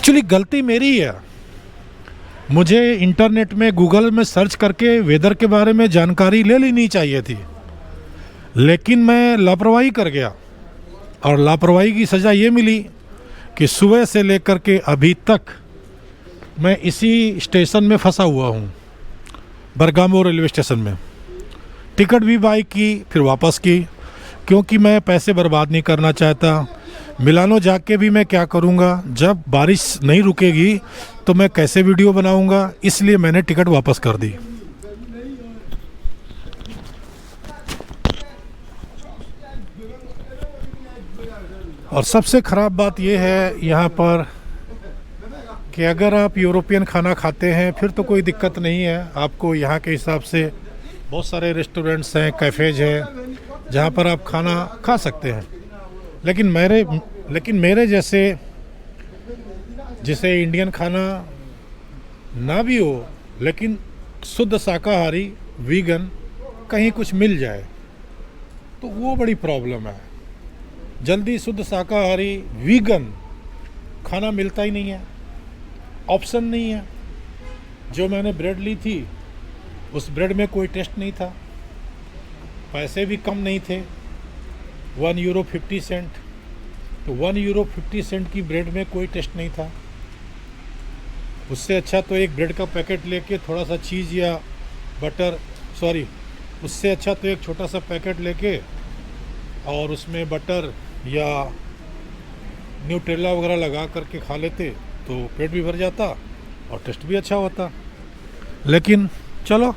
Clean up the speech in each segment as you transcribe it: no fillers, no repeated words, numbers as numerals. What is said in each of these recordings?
Actually गलती मेरी है। मुझे इंटरनेट में गूगल में सर्च करके वेदर के बारे में जानकारी ले लेनी चाहिए थी, लेकिन मैं लापरवाही कर गया और लापरवाही की सज़ा ये मिली कि सुबह से लेकर के अभी तक मैं इसी स्टेशन में फंसा हुआ हूँ, बरगामो रेलवे स्टेशन में। टिकट भी बाई की, फिर वापस की, क्योंकि मैं पैसे बर्बाद नहीं करना चाहता। मिलानो जाके भी मैं क्या करूँगा, जब बारिश नहीं रुकेगी तो मैं कैसे वीडियो बनाऊँगा, इसलिए मैंने टिकट वापस कर दी। और सबसे ख़राब बात यह है यहाँ पर कि अगर आप यूरोपियन खाना खाते हैं फिर तो कोई दिक्कत नहीं है, आपको यहाँ के हिसाब से बहुत सारे रेस्टोरेंट्स हैं, कैफ़ेज हैं जहाँ पर आप खाना खा सकते हैं। लेकिन मेरे जैसे जिसे इंडियन खाना ना भी हो लेकिन शुद्ध शाकाहारी वीगन कहीं कुछ मिल जाए तो वो बड़ी प्रॉब्लम है। जल्दी शुद्ध शाकाहारी वीगन खाना मिलता ही नहीं है, ऑप्शन नहीं है। जो मैंने ब्रेड ली थी उस ब्रेड में कोई टेस्ट नहीं था, पैसे भी कम नहीं थे, €1.50। तो €1.50 की ब्रेड में कोई टेस्ट नहीं था। उससे अच्छा तो एक ब्रेड का पैकेट लेके थोड़ा सा चीज़ या बटर, उससे अच्छा तो एक छोटा सा पैकेट लेके और उसमें बटर या न्यूट्रेला वगैरह लगा करके खा लेते तो पेट भी भर जाता और टेस्ट भी अच्छा होता। लेकिन चलो,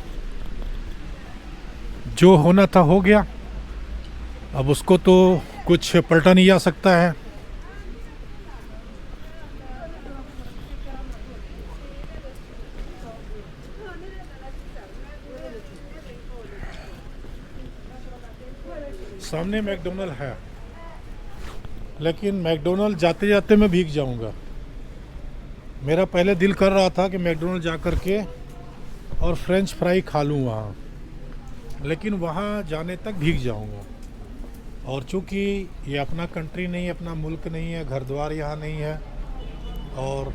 जो होना था हो गया, अब उसको तो कुछ पलटा नहीं जा सकता है। सामने मैकडोनल्ड है, लेकिन मैकडोनल्ड जाते जाते मैं भीग जाऊंगा। मेरा पहले दिल कर रहा था कि मैकडोनल्ड जा कर के और फ्रेंच फ्राई खा लूँ वहाँ, लेकिन वहाँ जाने तक भीग जाऊंगा। और चूँकि ये अपना कंट्री नहीं है, अपना मुल्क नहीं है, घर द्वार यहाँ नहीं है, और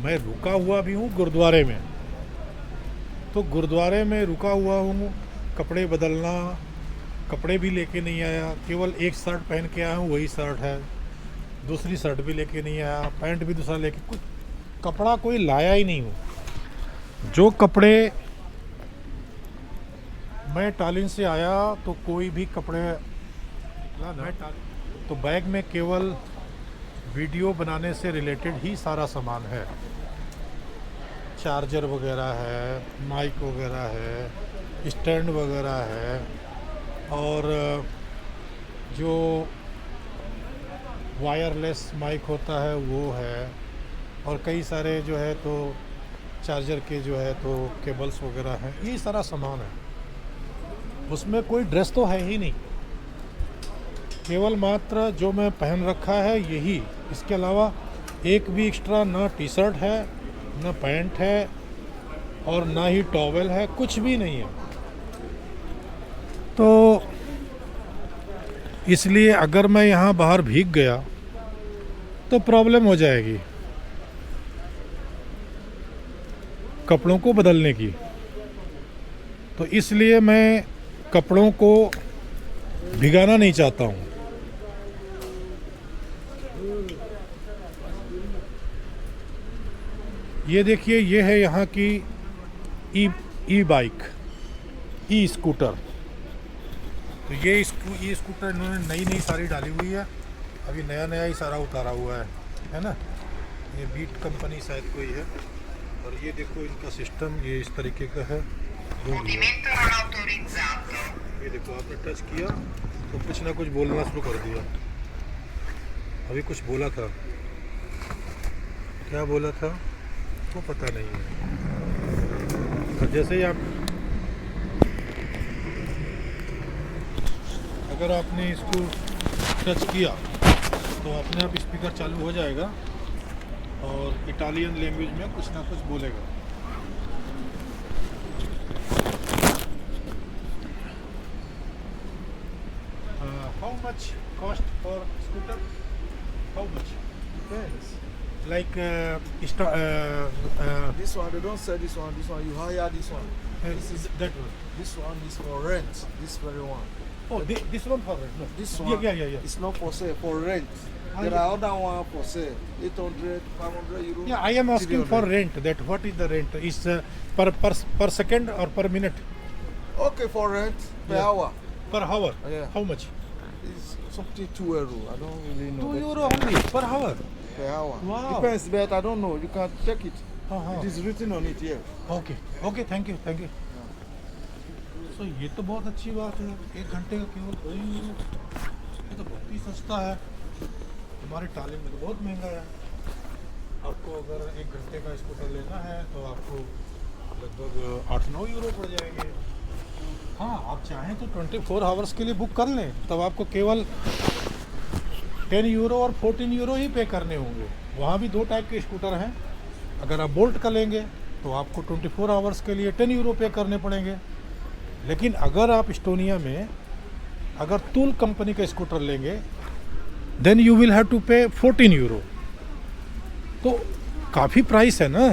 मैं रुका हुआ भी हूँ गुरुद्वारे में, तो गुरुद्वारे में रुका हुआ हूँ, कपड़े बदलना, कपड़े भी लेके नहीं आया, केवल एक शर्ट पहन के आया हूँ, वही शर्ट है, दूसरी शर्ट भी लेके नहीं आया, पैंट भी दूसरा लेके, कुछ कपड़ा कोई लाया ही नहीं हूँ। जो कपड़े मैं टालिन से आया तो कोई भी कपड़े तो बैग में केवल वीडियो बनाने से रिलेटेड ही सारा सामान है। चार्जर वगैरह है, माइक वगैरह है, स्टैंड वगैरह है, और जो वायरलेस माइक होता है वो है, और कई सारे जो है तो चार्जर के जो है तो केबल्स वगैरह हैं, ये सारा सामान है। उसमें कोई ड्रेस तो है ही नहीं, केवल मात्र जो मैं पहन रखा है यही, इसके अलावा एक भी एक्स्ट्रा ना टी शर्ट है, ना पैंट है, और ना ही टॉवेल है, कुछ भी नहीं है। तो इसलिए अगर मैं यहाँ बाहर भीग गया तो प्रॉब्लम हो जाएगी कपड़ों को बदलने की। तो इसलिए मैं कपड़ों को भिगाना नहीं चाहता हूँ। ये देखिए, ये है यहाँ की ई बाइक, ई स्कूटर। तो ये ई स्कूटर इन्होंने नई सारी डाली हुई है, अभी नया ही सारा उतारा हुआ है ना। ये बीट कंपनी शायद कोई है, और ये देखो इनका सिस्टम ये इस तरीके का है। ये देखो, आपने टच किया तो कुछ ना कुछ बोलना शुरू कर दिया। अभी कुछ बोला था, क्या बोला था वो पता नहीं है। और जैसे ही अगर आपने इसको टच किया तो अपने आप स्पीकर चालू हो जाएगा और इटालियन लैंग्वेज में कुछ ना कुछ बोलेगा। How much cost for scooter? How much? Depends. like This one, they don't sell this one. This one, you hire this one. This is that one. This one is for rent. This very one. Oh, this one for rent. No. This Yeah, one, yeah. it's not for sale, for rent. There yeah. are other one for sale. 800, 500 euros. Yeah, I am asking for 300. rent. That what is the rent? Is per second or per minute? Okay, for rent per Yeah. hour. Per hour? Yeah. How much? It's something 2 euro. I don't really know. 2 but euro only per hour. per hour. Wow. Depends, but I don't know. You can check it. हाँ. It is written on it here. Okay thank you so ये तो बहुत अच्छी बात है 1 घंटे का केवल 2 यूरो ये तो बहुत ही सस्ता है हमारे टालिन में तो बहुत महंगा है आपको अगर 1 घंटे का स्कूटर लेना है तो आपको लगभग 8-9 यूरो पड़ जाएंगे हाँ आप चाहें तो 24 आवर्स के लिए बुक कर लें तब आपको केवल 10 यूरो और 14 यूरो ही पे करने होंगे वहाँ भी 2 टाइप के स्कूटर हैं अगर आप बोल्ट का लेंगे तो आपको 24 आवर्स के लिए 10 यूरो पे करने पड़ेंगे लेकिन अगर आप इस्टोनिया में अगर टूल कंपनी का स्कूटर लेंगे then you will have to pay 14 euro तो काफ़ी प्राइस है ना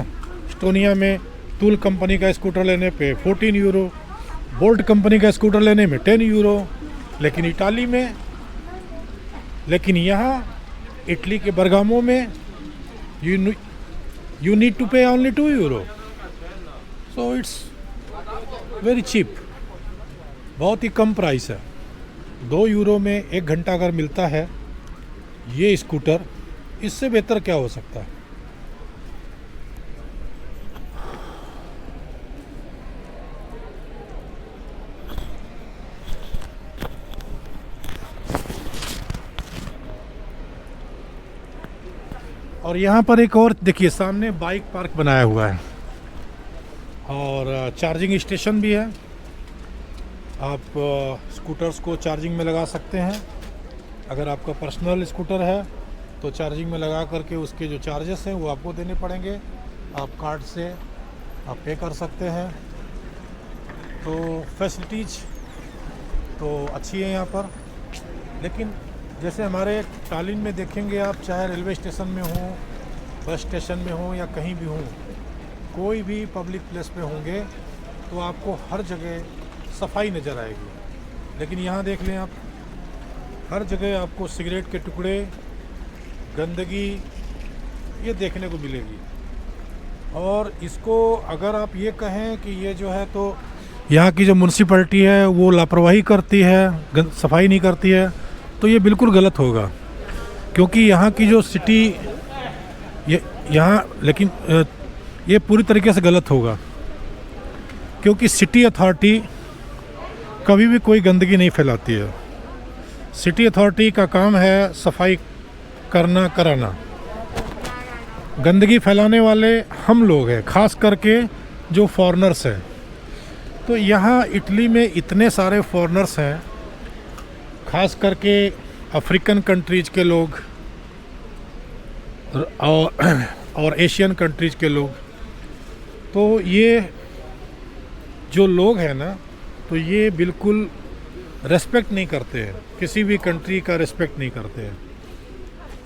इस्टोनिया में टूल कंपनी का स्कूटर लेने पे 14 यूरो बोल्ट कंपनी का स्कूटर लेने में 10 यूरो लेकिन इटाली में लेकिन यहाँ इटली के बरगामो में you need to pay only 2 euro so it's very cheap बहुत ही कम प्राइस है 2 यूरो में 1 घंटा अगर मिलता है ये स्कूटर इससे बेहतर क्या हो सकता है और यहाँ पर एक और देखिए सामने बाइक पार्क बनाया हुआ है और चार्जिंग स्टेशन भी है आप स्कूटर्स को चार्जिंग में लगा सकते हैं अगर आपका पर्सनल स्कूटर है तो चार्जिंग में लगा करके उसके जो चार्जेस हैं वो आपको देने पड़ेंगे आप कार्ड से आप पे कर सकते हैं तो फैसिलिटीज़ तो अच्छी है यहाँ पर लेकिन जैसे हमारे टालिन में देखेंगे आप चाहे रेलवे स्टेशन में हो बस स्टेशन में हो या कहीं भी हो कोई भी पब्लिक प्लेस पे होंगे तो आपको हर जगह सफाई नज़र आएगी लेकिन यहाँ देख लें आप हर जगह आपको सिगरेट के टुकड़े गंदगी ये देखने को मिलेगी और इसको अगर आप ये कहें कि ये जो है तो यहाँ की जो म्यूनसिपैलिटी है वो लापरवाही करती है सफाई नहीं करती है तो ये बिल्कुल गलत होगा क्योंकि यहाँ की जो सिटी यहाँ लेकिन ये पूरी तरीके से गलत होगा क्योंकि सिटी अथॉरिटी कभी भी कोई गंदगी नहीं फैलाती है सिटी अथॉरिटी का काम है सफाई करना कराना गंदगी फैलाने वाले हम लोग हैं खास करके जो फॉरेनर्स हैं तो यहाँ इटली में इतने सारे फॉरेनर्स हैं खास करके अफ्रीकन कंट्रीज के लोग और एशियन कंट्रीज के लोग तो ये जो लोग हैं ना तो ये बिल्कुल रेस्पेक्ट नहीं करते हैं किसी भी कंट्री का रेस्पेक्ट नहीं करते हैं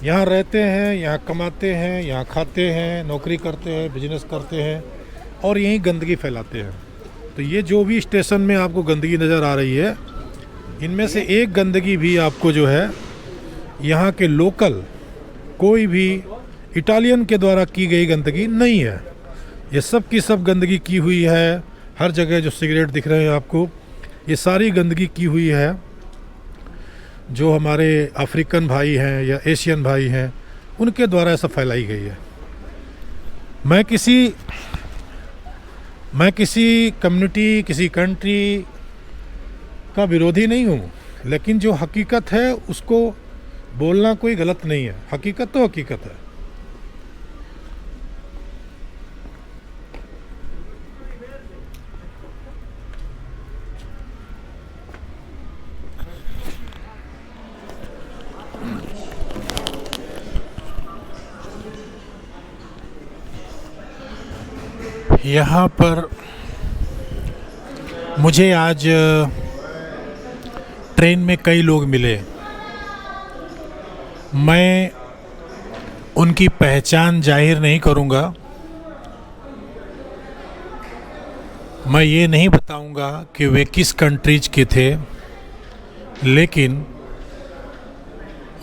यहाँ रहते हैं यहाँ कमाते हैं यहाँ खाते हैं नौकरी करते हैं बिजनेस करते हैं और यहीं गंदगी फैलाते हैं तो ये जो भी स्टेशन में आपको गंदगी नज़र आ रही है इनमें से एक गंदगी भी आपको जो है यहाँ के लोकल कोई भी इटालियन के द्वारा की गई गंदगी नहीं है ये सब की सब गंदगी की हुई है हर जगह जो सिगरेट दिख रहे हैं आपको ये सारी गंदगी की हुई है जो हमारे अफ्रीकन भाई हैं या एशियन भाई हैं उनके द्वारा ऐसा फैलाई गई है मैं किसी कम्युनिटी किसी कंट्री का विरोधी नहीं हूँ लेकिन जो हकीकत है उसको बोलना कोई गलत नहीं है हकीकत तो हकीकत है यहाँ पर मुझे आज ट्रेन में कई लोग मिले मैं उनकी पहचान जाहिर नहीं करूँगा। मैं ये नहीं बताऊँगा कि वे किस कंट्रीज के थे, लेकिन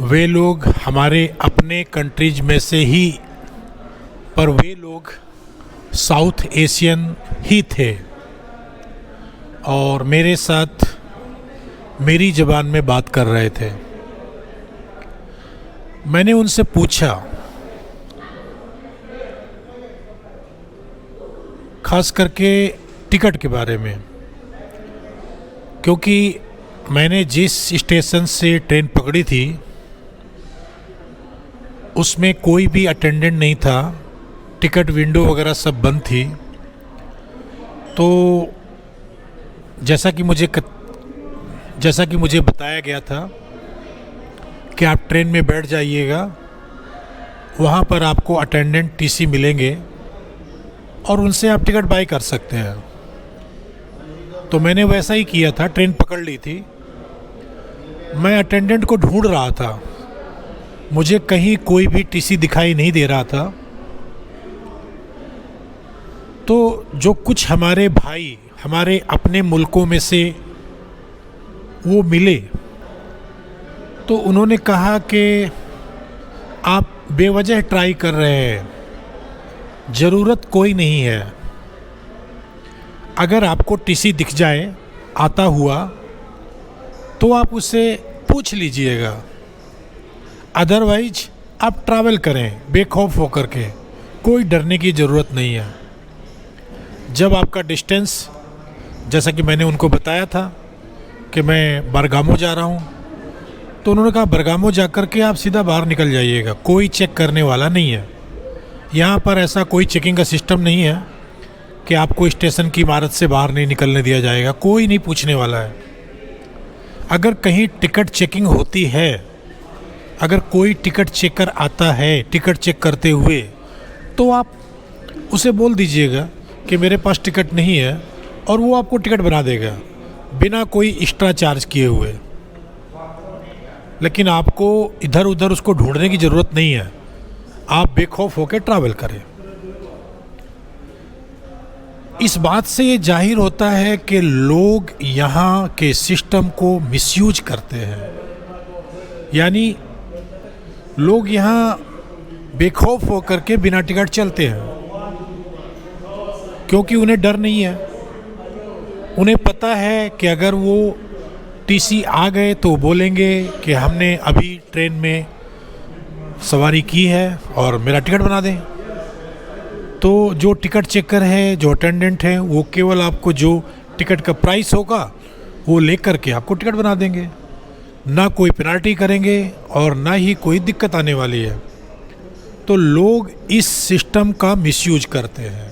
वे लोग हमारे अपने कंट्रीज में से ही, पर वे लोग साउथ एशियन ही थे और मेरे साथ मेरी ज़बान में बात कर रहे थे। मैंने उनसे पूछा, खास करके टिकट के बारे में, क्योंकि मैंने जिस स्टेशन से ट्रेन पकड़ी थी उसमें कोई भी अटेंडेंट नहीं था, टिकट विंडो वगैरह सब बंद थी। तो जैसा कि मुझे बताया गया था कि आप ट्रेन में बैठ जाइएगा, वहाँ पर आपको अटेंडेंट टीसी मिलेंगे और उनसे आप टिकट बाय कर सकते हैं। तो मैंने वैसा ही किया था, ट्रेन पकड़ ली थी। मैं अटेंडेंट को ढूंढ रहा था, मुझे कहीं कोई भी टीसी दिखाई नहीं दे रहा था। तो जो कुछ हमारे भाई हमारे अपने मुल्कों में से वो मिले, तो उन्होंने कहा कि आप बेवजह ट्राई कर रहे हैं, ज़रूरत कोई नहीं है। अगर आपको टीसी दिख जाए आता हुआ तो आप उससे पूछ लीजिएगा, अदरवाइज आप ट्रैवल करें बेखौफ होकर के, कोई डरने की ज़रूरत नहीं है। जब आपका डिस्टेंस, जैसा कि मैंने उनको बताया था कि मैं बरगामो जा रहा हूँ, तो उन्होंने कहा बरगामो जा कर के आप सीधा बाहर निकल जाइएगा, कोई चेक करने वाला नहीं है। यहाँ पर ऐसा कोई चेकिंग का सिस्टम नहीं है कि आपको स्टेशन की इमारत से बाहर नहीं निकलने दिया जाएगा, कोई नहीं पूछने वाला है। अगर कहीं टिकट चेकिंग होती है, अगर कोई टिकट चेकर आता है टिकट चेक करते हुए, तो आप उसे बोल दीजिएगा कि मेरे पास टिकट नहीं है, और वो आपको टिकट बना देगा बिना कोई एक्स्ट्रा चार्ज किए हुए। लेकिन आपको इधर उधर उसको ढूंढने की ज़रूरत नहीं है, आप बेखौफ होकर ट्रैवल करें। इस बात से ये जाहिर होता है कि लोग यहाँ के सिस्टम को मिसयूज करते हैं, यानी लोग यहाँ बेखौफ होकर के बिना टिकट चलते हैं, क्योंकि उन्हें डर नहीं है। उन्हें पता है कि अगर वो टीसी आ गए तो बोलेंगे कि हमने अभी ट्रेन में सवारी की है और मेरा टिकट बना दें। तो जो टिकट चेकर है, जो अटेंडेंट है, वो केवल आपको जो टिकट का प्राइस होगा वो लेकर के आपको टिकट बना देंगे, ना कोई पेनल्टी करेंगे और ना ही कोई दिक्कत आने वाली है। तो लोग इस सिस्टम का मिसयूज करते हैं,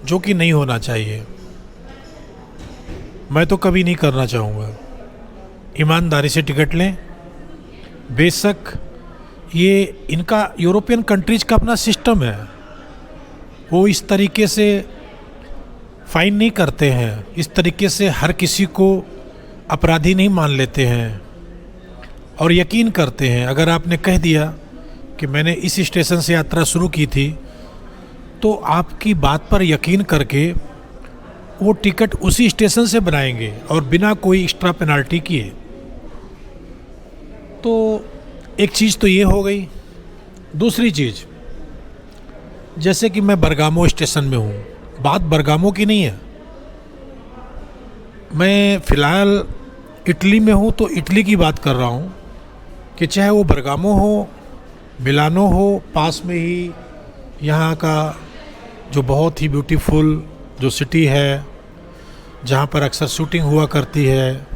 जो कि नहीं होना चाहिए। मैं तो कभी नहीं करना चाहूँगा। ईमानदारी से टिकट लें। बेशक ये इनका यूरोपियन कंट्रीज का अपना सिस्टम है, वो इस तरीके से फ़ाइन नहीं करते हैं, इस तरीके से हर किसी को अपराधी नहीं मान लेते हैं और यकीन करते हैं। अगर आपने कह दिया कि मैंने इस स्टेशन से यात्रा शुरू की थी, तो आपकी बात पर यकीन करके वो टिकट उसी स्टेशन से बनाएंगे और बिना कोई एक्स्ट्रा पेनल्टी किए। तो एक चीज़ तो ये हो गई। दूसरी चीज़, जैसे कि मैं बरगामो स्टेशन में हूँ, बात बरगामो की नहीं है। मैं फ़िलहाल इटली में हूँ, तो इटली की बात कर रहा हूँ कि चाहे वो बरगामो हो, मिलानो हो, पास में ही यहाँ का जो बहुत ही ब्यूटीफुल जो सिटी है, जहाँ पर अक्सर शूटिंग हुआ करती है,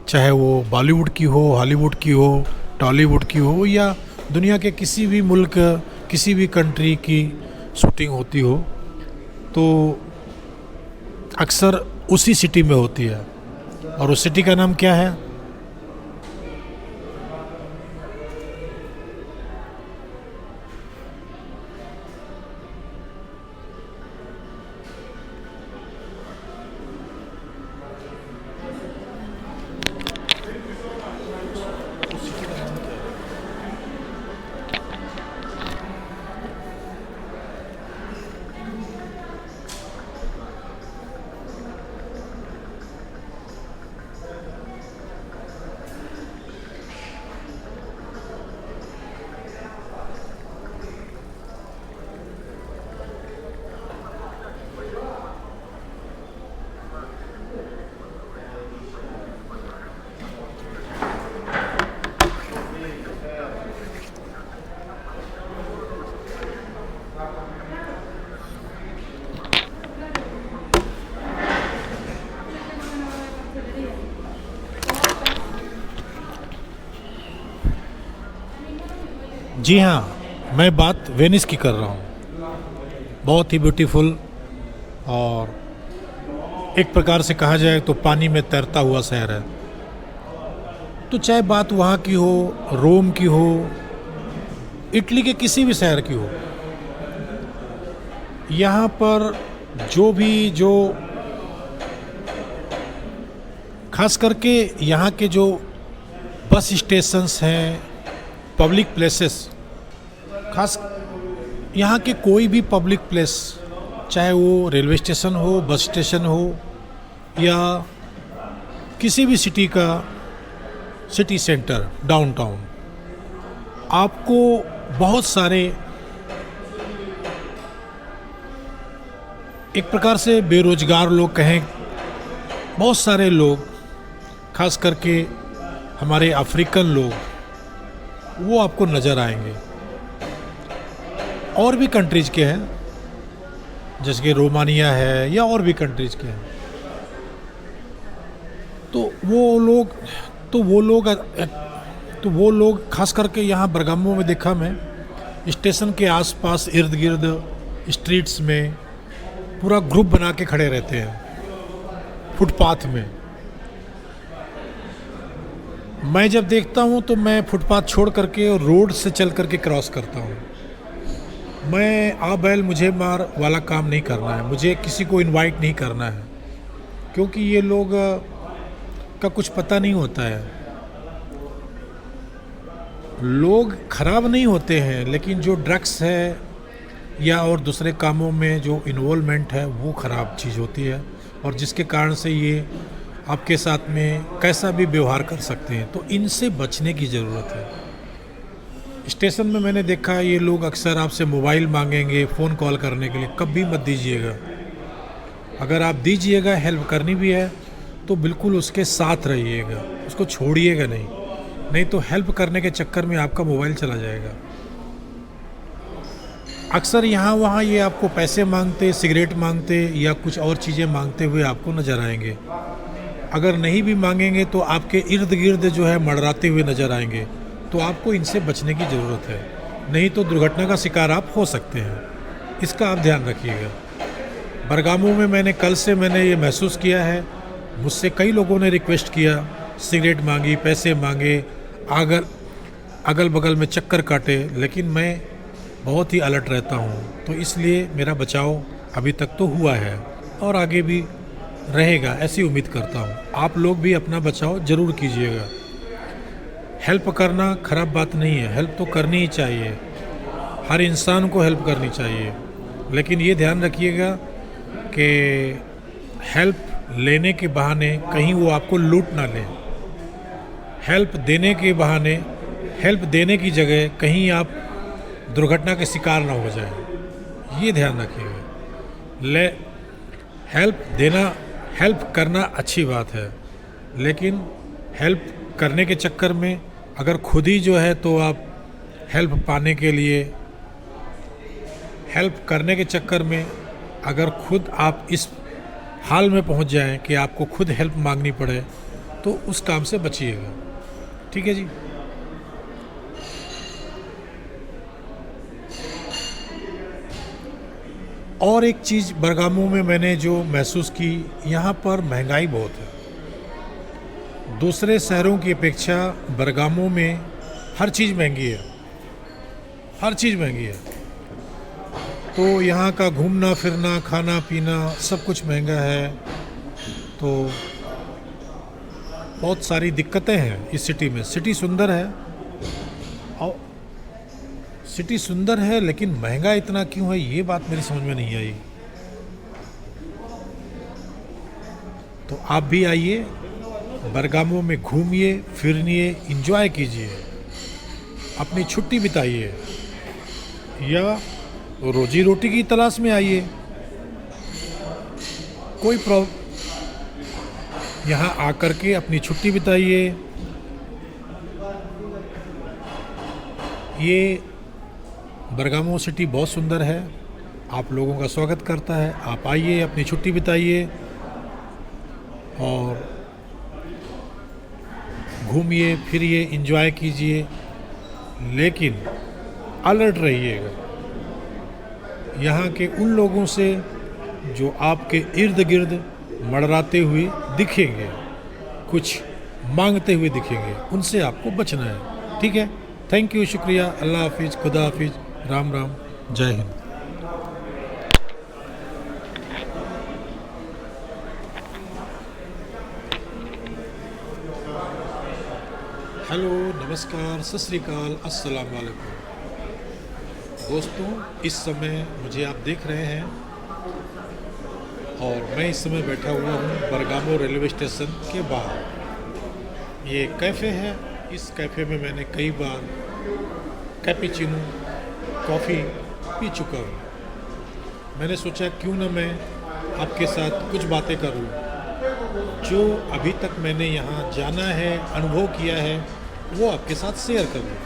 चाहे वो बॉलीवुड की हो, हॉलीवुड की हो, टॉलीवुड की हो, या दुनिया के किसी भी मुल्क, किसी भी कंट्री की शूटिंग होती हो, तो अक्सर उसी सिटी में होती है। और उस सिटी का नाम क्या है? जी हाँ, मैं बात वेनिस की कर रहा हूँ। बहुत ही ब्यूटीफुल और एक प्रकार से कहा जाए तो पानी में तैरता हुआ शहर है। तो चाहे बात वहाँ की हो, रोम की हो, इटली के किसी भी शहर की हो, यहाँ पर जो खास करके यहाँ के जो बस स्टेशंस हैं, पब्लिक प्लेसेस, खास यहाँ के कोई भी पब्लिक प्लेस, चाहे वो रेलवे स्टेशन हो, बस स्टेशन हो या किसी भी सिटी का सिटी सेंटर, डाउनटाउन, आपको बहुत सारे एक प्रकार से बेरोजगार लोग कहें, बहुत सारे लोग, खास करके हमारे अफ्रीकन लोग, वो आपको नज़र आएंगे। और भी कंट्रीज़ के हैं, जैसे कि रोमानिया है या और भी कंट्रीज़ के हैं। तो वो लोग खास करके यहाँ बरगामो में देखा मैं, स्टेशन के आसपास इर्द गिर्द स्ट्रीट्स में पूरा ग्रुप बना के खड़े रहते हैं फुटपाथ में। मैं जब देखता हूँ तो मैं फुटपाथ छोड़ करके और रोड से चल करके क्रॉस करता हूँ। मैं आ बैल मुझे मार वाला काम नहीं करना है, मुझे किसी को इनवाइट नहीं करना है, क्योंकि ये लोग का कुछ पता नहीं होता है। लोग खराब नहीं होते हैं, लेकिन जो ड्रग्स है या और दूसरे कामों में जो इन्वॉल्वमेंट है वो ख़राब चीज़ होती है, और जिसके कारण से ये आपके साथ में कैसा भी व्यवहार कर सकते हैं। तो इनसे बचने की ज़रूरत है। स्टेशन में मैंने देखा ये लोग अक्सर आपसे मोबाइल मांगेंगे फ़ोन कॉल करने के लिए, कभी मत दीजिएगा। अगर आप दीजिएगा, हेल्प करनी भी है तो बिल्कुल उसके साथ रहिएगा, उसको छोड़िएगा नहीं तो हेल्प करने के चक्कर में आपका मोबाइल चला जाएगा। अक्सर यहाँ वहाँ ये आपको पैसे मांगते, सिगरेट मांगते या कुछ और चीज़ें मांगते हुए आपको नज़र आएंगे। अगर नहीं भी मांगेंगे तो आपके इर्द गिर्द जो है मडराते हुए नज़र आएंगे। तो आपको इनसे बचने की ज़रूरत है, नहीं तो दुर्घटना का शिकार आप हो सकते हैं। इसका आप ध्यान रखिएगा। बरगामो में कल से मैंने ये महसूस किया है, मुझसे कई लोगों ने रिक्वेस्ट किया, सिगरेट मांगी, पैसे मांगे, अगल बगल में चक्कर काटे, लेकिन मैं बहुत ही अलर्ट रहता हूँ। तो इसलिए मेरा बचाव अभी तक तो हुआ है और आगे भी रहेगा, ऐसी उम्मीद करता हूँ। आप लोग भी अपना बचाव ज़रूर कीजिएगा। हेल्प करना खराब बात नहीं है, हेल्प तो करनी ही चाहिए, हर इंसान को हेल्प करनी चाहिए। लेकिन ये ध्यान रखिएगा कि हेल्प लेने के बहाने कहीं वो आपको लूट ना लें। हेल्प देने के बहाने, हेल्प देने की जगह कहीं आप दुर्घटना के शिकार ना हो जाए, ये ध्यान रखिएगा। हेल्प करना अच्छी बात है, लेकिन हेल्प करने के चक्कर में अगर खुद ही जो है तो आप हेल्प पाने के लिए, हेल्प करने के चक्कर में अगर खुद आप इस हाल में पहुंच जाएं कि आपको खुद हेल्प मांगनी पड़े, तो उस काम से बचिएगा। ठीक है जी। और एक चीज़ बरगामो में मैंने जो महसूस की, यहाँ पर महंगाई बहुत है। दूसरे शहरों की अपेक्षा बरगामो में हर चीज़ महंगी है, हर चीज़ महंगी है। तो यहाँ का घूमना फिरना, खाना पीना सब कुछ महंगा है। तो बहुत सारी दिक्कतें हैं इस सिटी में। सिटी सुंदर है, और सिटी सुंदर है, लेकिन महंगा इतना क्यों है, ये बात मेरी समझ में नहीं आई। तो आप भी आइए, बरगामो में घूमिए फिरिए, एंजॉय कीजिए, अपनी छुट्टी बिताइए, या रोजी रोटी की तलाश में आइए। कोई प्रॉब्लम, यहाँ आकर के अपनी छुट्टी बिताइए। ये बरगामो सिटी बहुत सुंदर है, आप लोगों का स्वागत करता है। आप आइए, अपनी छुट्टी बिताइए और घूमिए फिरिए, एंजॉय कीजिए। लेकिन अलर्ट रहिएगा यहाँ के उन लोगों से जो आपके इर्द गिर्द मड़राते हुए दिखेंगे, कुछ मांगते हुए दिखेंगे, उनसे आपको बचना है। ठीक है, थैंक यू, शुक्रिया, अल्लाह हाफिज़, खुदा हाफिज़, राम राम, जय हिंद। हेलो, नमस्कार, सत श्री अकाल, अस्सलाम वालेकुम। दोस्तों, इस समय मुझे आप देख रहे हैं और मैं इस समय बैठा हुआ हूँ बरगामो रेलवे स्टेशन के बाहर। ये कैफ़े है। इस कैफ़े में मैंने कई बार कैपेचिनो कॉफ़ी पी चुका हूँ। मैंने सोचा क्यों ना मैं आपके साथ कुछ बातें करूँ जो अभी तक मैंने यहाँ जाना है, अनुभव किया है, वो आपके साथ शेयर करूँ।